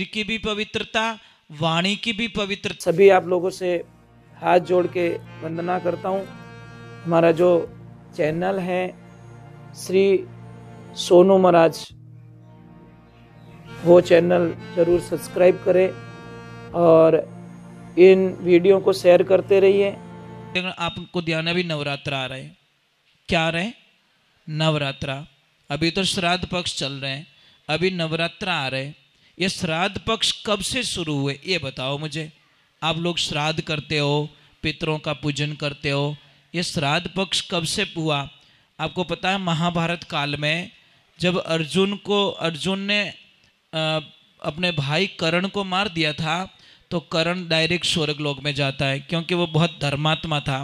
की भी पवित्रता, वाणी की भी पवित्रता। सभी आप लोगों से हाथ जोड़ के वंदना करता हूँ। हमारा जो चैनल है श्री सोनू महाराज, वो चैनल जरूर सब्सक्राइब करें और इन वीडियो को शेयर करते रहिए। लेकिन आपको ध्यान है, अभी नवरात्र आ रहे हैं। क्या आ रहे हैं? नवरात्रा। अभी तो श्राद्ध पक्ष चल रहे हैं, अभी नवरात्र आ रहे हैं। ये श्राद्ध पक्ष कब से शुरू हुए ये बताओ मुझे। आप लोग श्राद्ध करते हो, पितरों का पूजन करते हो, ये श्राद्ध पक्ष कब से हुआ? आपको पता है महाभारत काल में जब अर्जुन ने अपने भाई कर्ण को मार दिया था, तो कर्ण डायरेक्ट स्वर्ग लोक में जाता है, क्योंकि वो बहुत धर्मात्मा था।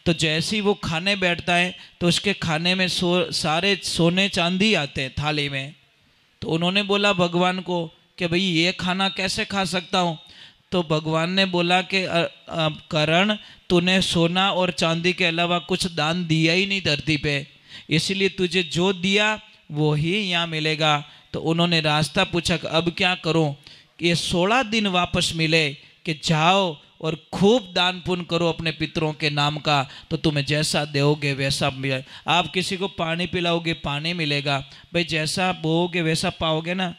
तो जैसे ही वो खाने बैठता है तो उसके खाने में सारे सोने चांदी आते हैं थाली में। तो उन्होंने बोला भगवान को कि भाई ये खाना कैसे खा सकता हूँ? तो भगवान ने बोला कि कर्ण, तूने सोना और चांदी के अलावा कुछ दान दिया ही नहीं धरती पे, इसलिए तुझे जो दिया वो ही यहाँ मिलेगा। तो उन्होंने रास्ता पूछा कि अब क्या करूँ? ये 16 दिन वापस मिले कि जाओ और खूब दान पुण्य करो अपने पितरों के नाम का, तो तुम्हें जैसा दोगे वैसा मिले। आप किसी को पानी पिलाओगे पानी मिलेगा, भाई जैसा बोओगे वैसा पाओगे ना,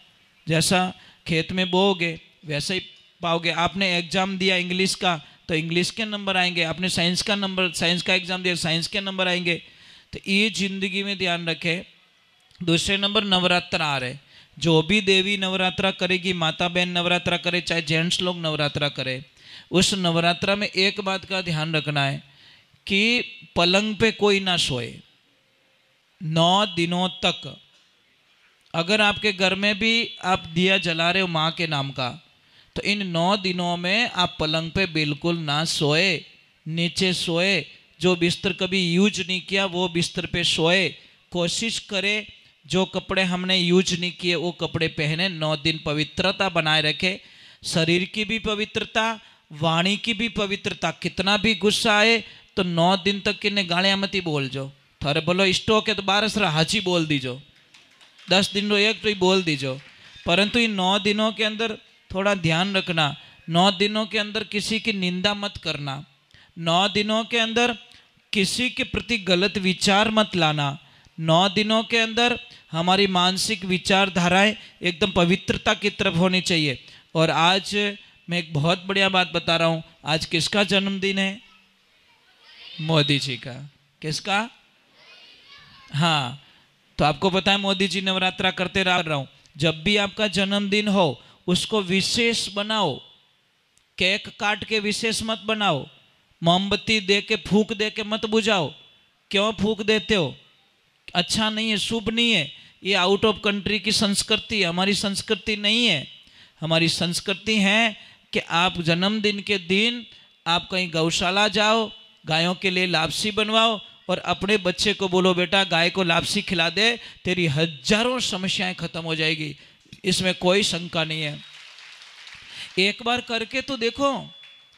जैसा खेत में बोओगे वैसा ही पाओगे। आपने एग्जाम दिया इंग्लिश का तो इंग्लिश के नंबर आएंगे, आपने साइंस का एग्जाम दिया साइंस के नंबर आएंगे। तो ये जिंदगी में ध्यान रखें। दूसरे नंबर नवरात्र आ रहे, जो भी देवी नवरात्रा करेगी, माता बहन नवरात्रा करे, चाहे जेंट्स लोग नवरात्रा करे, उस नवरात्रा में एक बात का ध्यान रखना है कि पलंग पे कोई ना सोए 9 दिनों तक। अगर आपके घर में भी आप दिया जला रहे हो माँ के नाम का, तो इन 9 दिनों में आप पलंग पे बिल्कुल ना सोए, नीचे सोए। जो बिस्तर कभी यूज नहीं किया वो बिस्तर पे सोए। कोशिश करें जो कपड़े हमने यूज नहीं किए वो कपड़े पहने, 9 दिन पवित्रता बनाए रखे। शरीर की भी पवित्रता, वाणी की भी पवित्रता। कितना भी गुस्सा आए तो 9 दिन तक किन्ने गालियां मती बोल जो, थारे बोलो स्टॉक है तो 12 हाची बोल दीजो, 10 दिन रो एक तो ही बोल दीजो। परंतु इन 9 दिनों के अंदर थोड़ा ध्यान रखना, 9 दिनों के अंदर किसी की निंदा मत करना, 9 दिनों के अंदर किसी के प्रति गलत विचार मत लाना, 9 दिनों के अंदर हमारी मानसिक विचारधाराएं एकदम पवित्रता की तरफ होनी चाहिए। और आज मैं एक बहुत बढ़िया बात बता रहा हूँ। आज किसका जन्मदिन है? मोदी जी का। किसका? हाँ, तो आपको पता है मोदी जी नवरात्रा करते रहा हूँ। जब भी आपका जन्मदिन हो उसको विशेष बनाओ, केक काट के विशेष मत बनाओ, मोमबत्ती दे के फूंक दे के मत बुझाओ। क्यों फूंक देते हो? अच्छा नहीं है, शुभ नहीं है। ये आउट ऑफ कंट्री की संस्कृति, हमारी संस्कृति नहीं है। हमारी संस्कृति है कि आप जन्मदिन के दिन आप कहीं गौशाला जाओ, गायों के लिए लापसी बनवाओ और अपने बच्चे को बोलो बेटा गाय को लापसी खिला दे, तेरी हजारों समस्याएं खत्म हो जाएगी, इसमें कोई शंका नहीं है। एक बार करके तो देखो,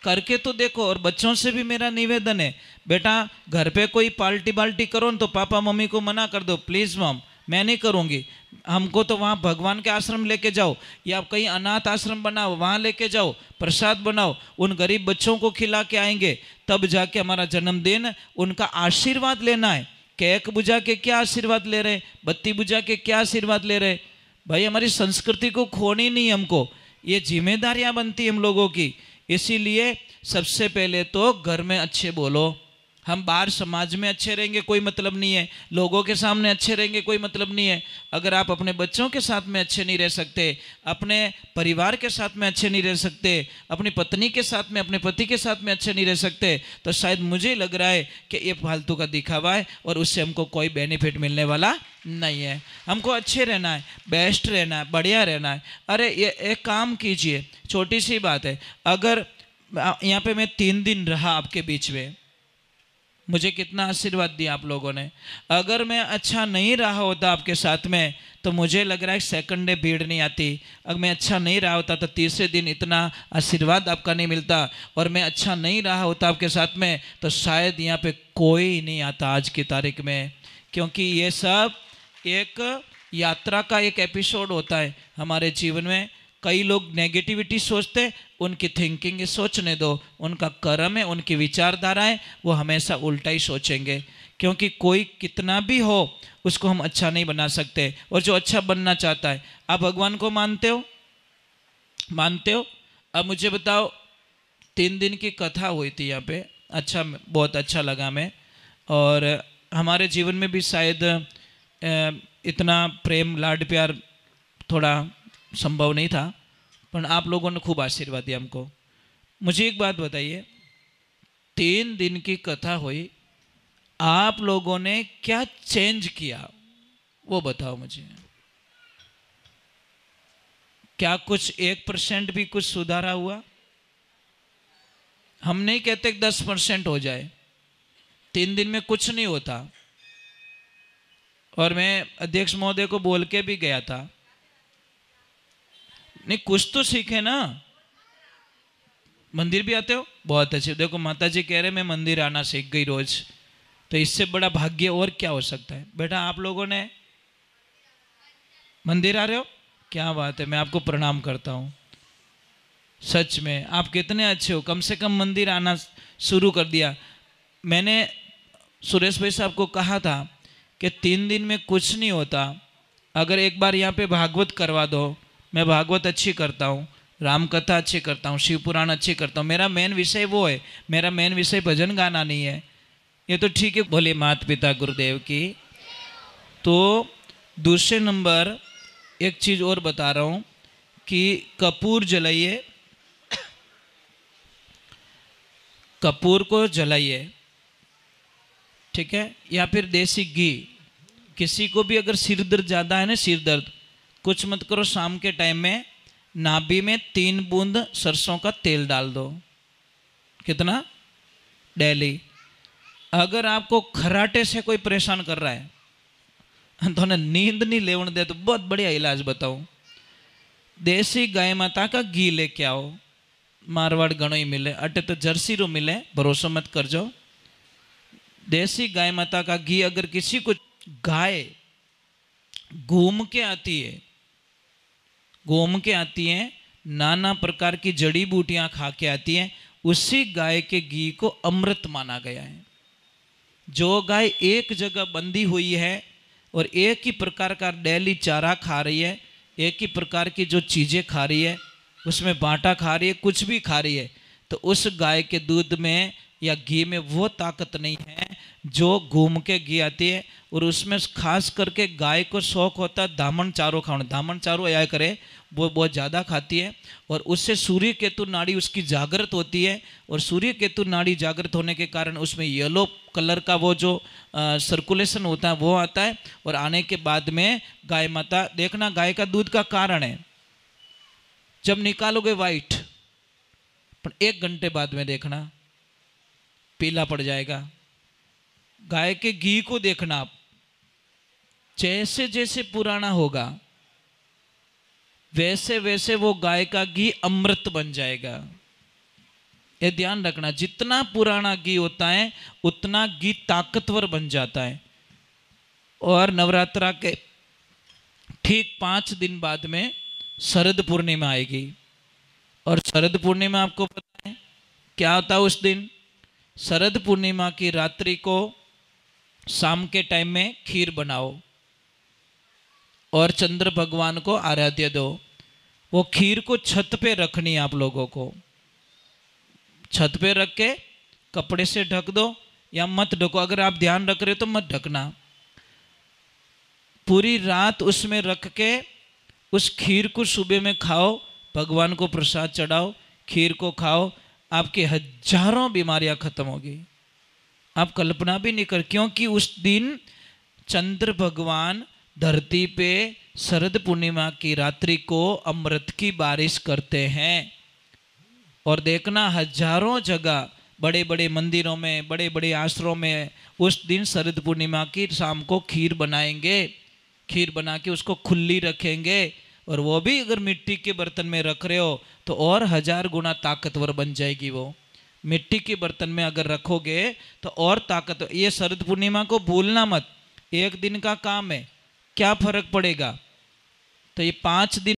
करके तो देखो। और बच्चों से भी मेरा निवेदन है, बेटा घर पे कोई पार्टी बाल्टी करो न तो पापा मम्मी को मना कर दो, प्लीज़ मम मैं नहीं करूँगी, हमको तो वहाँ भगवान के आश्रम लेके जाओ या कहीं अनाथ आश्रम बनाओ, वहाँ लेके जाओ, प्रसाद बनाओ, उन गरीब बच्चों को खिला के आएंगे, तब जाके हमारा जन्मदिन उनका आशीर्वाद लेना है। केक बुझा के क्या आशीर्वाद ले रहे, बत्ती बुझा के क्या आशीर्वाद ले रहे? भाई हमारी संस्कृति को खोनी नहीं, हमको ये जिम्मेदारियां बनती हम लोगों की। इसीलिए सबसे पहले तो घर में अच्छे बोलो। हम बाहर समाज में अच्छे रहेंगे कोई मतलब नहीं है, लोगों के सामने अच्छे रहेंगे कोई मतलब नहीं है। अगर आप अपने बच्चों के साथ में अच्छे नहीं रह सकते, अपने परिवार के साथ में अच्छे नहीं रह सकते, अपनी पत्नी के साथ में, अपने पति के साथ में अच्छे नहीं रह सकते, तो शायद मुझे लग रहा है कि ये फालतू का दिखावा है और उससे हमको कोई बेनिफिट मिलने वाला नहीं है। हमको अच्छे रहना है, बेस्ट रहना है, बढ़िया रहना है। अरे ये एक काम कीजिए, छोटी सी बात है, अगर यहाँ पे मैं 3 दिन रहा आपके बीच में, मुझे कितना आशीर्वाद दिया आप लोगों ने। अगर मैं अच्छा नहीं रहा होता आपके साथ में तो मुझे लग रहा है सेकंड डे भीड़ नहीं आती। अगर मैं अच्छा नहीं रहा होता तो तीसरे दिन इतना आशीर्वाद आपका नहीं मिलता, और मैं अच्छा नहीं रहा होता आपके साथ में तो शायद यहाँ पे कोई नहीं आता आज की तारीख में। क्योंकि ये सब एक यात्रा का एक एपिसोड होता है हमारे जीवन में। कई लोग नेगेटिविटी सोचते, उनकी थिंकिंग है, सोचने दो, उनका कर्म है, उनकी विचारधारा है, वो हमेशा उल्टा ही सोचेंगे, क्योंकि कोई कितना भी हो उसको हम अच्छा नहीं बना सकते। और जो अच्छा बनना चाहता है, आप भगवान को मानते हो? मानते हो? अब मुझे बताओ, 3 दिन की कथा हुई थी यहाँ पे, अच्छा, बहुत अच्छा लगा मैं। और हमारे जीवन में भी शायद इतना प्रेम लाड प्यार थोड़ा संभव नहीं था, पर आप लोगों ने खूब आशीर्वाद दिया हमको। मुझे एक बात बताइए, 3 दिन की कथा हुई, आप लोगों ने क्या चेंज किया वो बताओ मुझे। क्या कुछ 1% भी कुछ सुधारा हुआ? हम नहीं कहते 10% हो जाए, 3 दिन में कुछ नहीं होता। और मैं अध्यक्ष महोदय को बोल के भी गया था, नहीं कुछ तो सीखे ना। मंदिर भी आते हो, बहुत अच्छे। देखो माता जी कह रहे मैं मंदिर आना सीख गई रोज, तो इससे बड़ा भाग्य और क्या हो सकता है। बेटा आप लोगों ने मंदिर आ रहे हो, क्या बात है, मैं आपको प्रणाम करता हूँ। सच में आप कितने अच्छे हो, कम से कम मंदिर आना शुरू कर दिया। मैंने सुरेश भाई साहब को कहा था कि 3 दिन में कुछ नहीं होता, अगर एक बार यहाँ पे भागवत करवा दो। मैं भागवत अच्छी करता हूँ, राम कथा अच्छी करता हूँ, शिव पुराण अच्छी करता हूँ, मेरा मेन विषय वो है, मेरा मेन विषय भजन गाना नहीं है। ये तो ठीक है, बोले माता पिता गुरुदेव की। तो दूसरे नंबर एक चीज़ और बता रहा हूँ कि कपूर जलाइए, कपूर को जलाइए, ठीक है, या फिर देसी घी। किसी को भी अगर सिर दर्द ज़्यादा है ना, सिर दर्द, कुछ मत करो, शाम के टाइम में नाभि में 3 बूंद सरसों का तेल डाल दो। कितना? डेली। अगर आपको खराटे से कोई परेशान कर रहा है तो नींद नहीं लेवन दे, तो बहुत बढ़िया इलाज बताऊं, देसी गाय माता का घी लेके आओ। मारवाड़ घणो ही मिले, अटे तो जर्सी रो मिले, भरोसा मत कर जो। देसी गाय माता का घी, अगर किसी को गाय घूम के आती है, घूम के आती है, नाना प्रकार की जड़ी बूटियां खा के आती हैं, उसी गाय के घी को अमृत माना गया है। जो गाय एक जगह बंधी हुई है और एक ही प्रकार का डेली चारा खा रही है, एक ही प्रकार की जो चीज़ें खा रही है, उसमें बाटा खा रही है, कुछ भी खा रही है, तो उस गाय के दूध में या घी में वो ताकत नहीं है जो घूम के घी आती है। और उसमें खास करके गाय को शौक होता है दामन चारो खाना, दामन चारो आया करे, वो बहुत ज़्यादा खाती है, और उससे सूर्य केतु नाड़ी उसकी जागृत होती है, और सूर्य केतु नाड़ी जागृत होने के कारण उसमें येलो कलर का वो जो सर्कुलेशन होता है वो आता है। और आने के बाद में गाय माता, देखना गाय का दूध का कारण है, जब निकालोगे वाइट, पर 1 घंटे बाद में देखना पीला पड़ जाएगा। गाय के घी को देखना आप, जैसे जैसे पुराना होगा वैसे वैसे वो गाय का घी अमृत बन जाएगा। ये ध्यान रखना, जितना पुराना घी होता है उतना घी ताकतवर बन जाता है। और नवरात्रा के ठीक 5 दिन बाद में शरद पूर्णिमा आएगी, और शरद पूर्णिमा आपको पता है क्या होता है उस दिन? शरद पूर्णिमा की रात्रि को शाम के टाइम में खीर बनाओ और चंद्र भगवान को आराध्य दो। वो खीर को छत पे रखनी है आप लोगों को, छत पे रख के कपड़े से ढक दो, या मत ढको, अगर आप ध्यान रख रहे हो तो मत ढकना। पूरी रात उसमें रख के उस खीर को सुबह में खाओ, भगवान को प्रसाद चढ़ाओ, खीर को खाओ, आपकी हजारों बीमारियां खत्म होगी। आप कल्पना भी नहीं कर, क्योंकि उस दिन चंद्र भगवान धरती पे शरद पूर्णिमा की रात्रि को अमृत की बारिश करते हैं। और देखना हजारों जगह, बड़े बड़े मंदिरों में, बड़े बड़े आश्रमों में उस दिन शरद पूर्णिमा की शाम को खीर बनाएंगे, खीर बना के उसको खुली रखेंगे, और वो भी अगर मिट्टी के बर्तन में रख रहे हो तो और 1000 गुना ताकतवर बन जाएगी। वो मिट्टी के बर्तन में अगर रखोगे तो और ताकत। ये शरद पूर्णिमा को भूलना मत, 1 दिन का काम है, क्या फर्क पड़ेगा। तो ये 5 दिन